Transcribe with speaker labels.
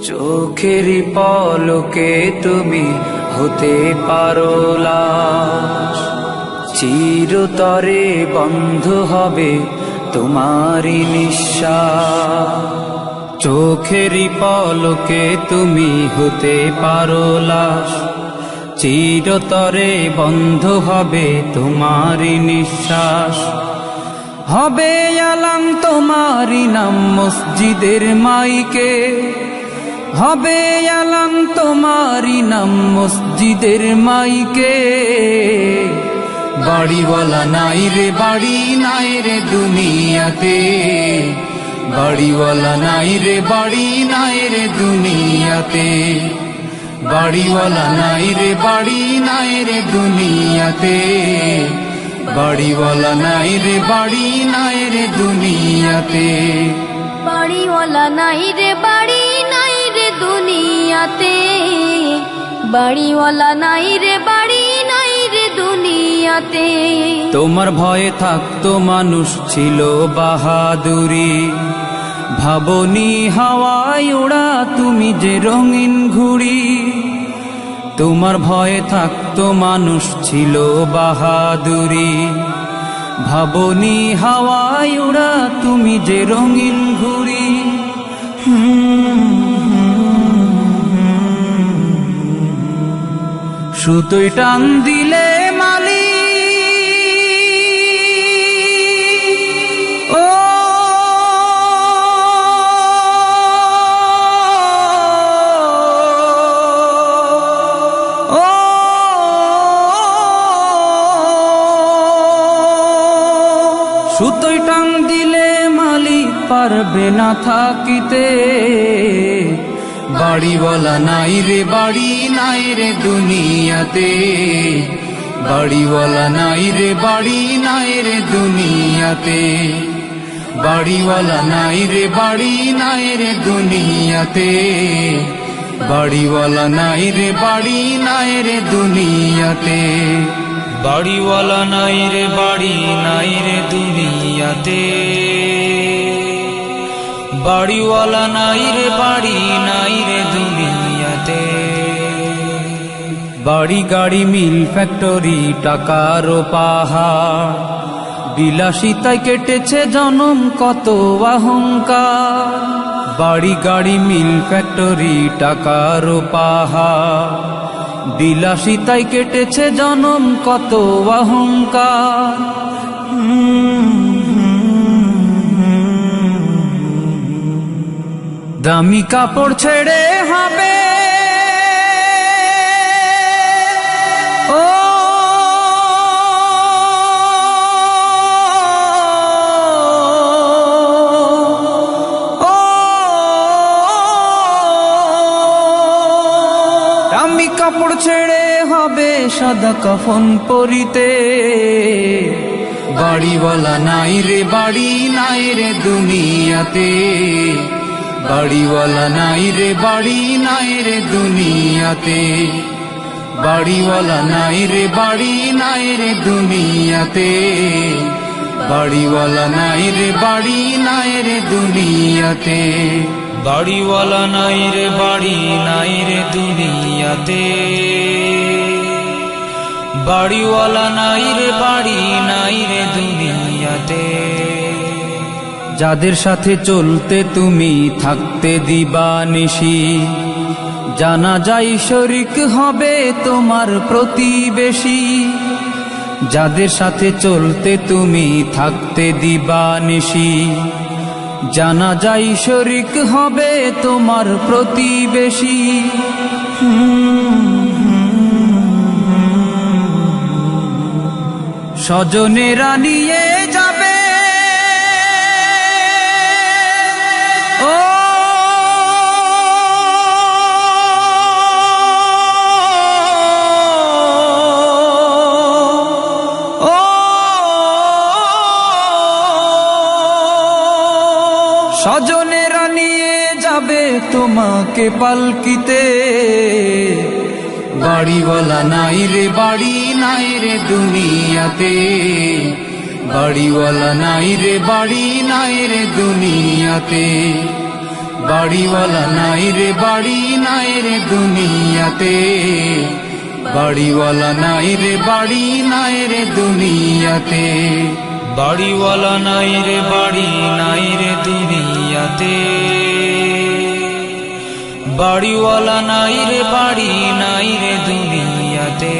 Speaker 1: চোখেরই পলকে তুমি হতে পারো লাশ, চিরতরে বন্ধ হবে তোমারই নিঃশ্বাস। চোখেরই পলকে তুমি হতে পারো লাশ, চিরতরে বন্ধ হবে তোমারই নিঃশ্বাস। হবে আলাম তোমারই নাম মসজিদের মাইকে, হবে আলাম তোমারই নাম মসজিদের মাইকে। বাড়িওয়ালা নাই রে বাড়ি নাই রে দুনিয়াতে, বাড়িওয়ালা নাই রে বাড়ি নাই রে দুনিয়াতে, বাড়িওয়ালা নাই রে বাড়ি নাই রে দুনিয়াতে, বাড়িওয়ালা নাই রে বাড়ি নাই রে দুনিয়াতে,
Speaker 2: বাড়িওয়ালা নাই রে বাড়ি নাই রে দুনিয়াতে, বাড়িওয়ালা নাই রে বাড়ি নাই রে দুনিয়াতে।
Speaker 1: তোমার ভয়ে থাকতো মানুষ ছিল বাহাদুরি, ভাবনি হাওয়ায় ওড়া তুমি যে রঙিন ঘুড়ি। তোমার ভয়ে থাকতো মানুষ ছিল বাহাদুরি, ভাবনি হাওয়ায় ওড়া তুমি যে রঙিন ঘুড়ি। সুতোয় টান দিলে মালি ও সুতোয় টান দিলে মালি পারবে না থাকিতে। বাড়িওয়ালা নাই রে বাড়ি নাই রে দুনিয়াতে, বাড়িওয়ালা নাই রে বাড়ি নাই রে দুনিয়াতে, বাড়িওয়ালা নাই রে বাড়ি নাই রে দুনিয়াতে, বাড়িওয়ালা নাই রে বাড়ি নাই রে দুনিয়াতে, বাড়িওয়ালা নাই রে বাড়ি নাই রে দুনিয়াতে, বাড়িওয়ালা নাই রে বাড়ি নাই রে দুনিয়াতে। বাড়ি গাড়ি মিল ফ্যাক্টরি টাকার পাহাড়, বিলাসিতায় কেটেছে জনম কত অহংকার। বাড়ি গাড়ি মিল ফ্যাক্টরি টাকার পাহাড়, বিলাসিতায় কেটেছে জনম কত অহংকার। দামি কাপড় ছেড়ে হবে ও দামি কাপড় ছেড়ে হবে সাদা কাফন পরিতে। বাড়িওয়ালা নাই রে বাড়ি নাই রে দুনিয়াতে, বাড়িওয়ালা নাই রে বাড়ি নাই রে দুনিয়াতে, বাড়িওয়ালা নাই রে বাড়ি নাই রে দুনিয়াতে, বাড়িওয়ালা নাই রে বাড়ি নাই রে দুনিয়াতে, বাড়িওয়ালা নাই রে বাড়ি নাই রে দুনিয়াতে, বাড়িওয়ালা নাই রে বাড়ি নাই রে দুনিয়াতে। যাদের সাথে চলতে তুমি থাকতে দিবানিশি, জানা যায় শরিক হবে তোমার প্রতিবেশী। যাদের সাথে চলতে তুমি থাকতে দিবানিশি, জানা যায় শরিক হবে তোমার প্রতিবেশী। স্বজনেরা নিয়ে যাবে স্বজনেরা নিয়ে যাবে তোমাকে পালকিতে, বাড়িওয়ালা নাই রে বাড়ি নাই রে দুনিয়াতে, বাড়িওয়ালা নাই রে বাড়ি নাই রে দুনিয়াতে, বাড়িওয়ালা নাই রে বাড়ি নাই রে দুনিয়াতে, বাড়িওয়ালা নাই রে বাড়ি নাই রে দুনিয়াতে,
Speaker 3: বাড়িওয়ালা নাই রে বাড়ি নাই রে দুনিয়াতে, বাড়িওয়ালা নাই রে বাড়ি নাই রে দুনিয়াতে।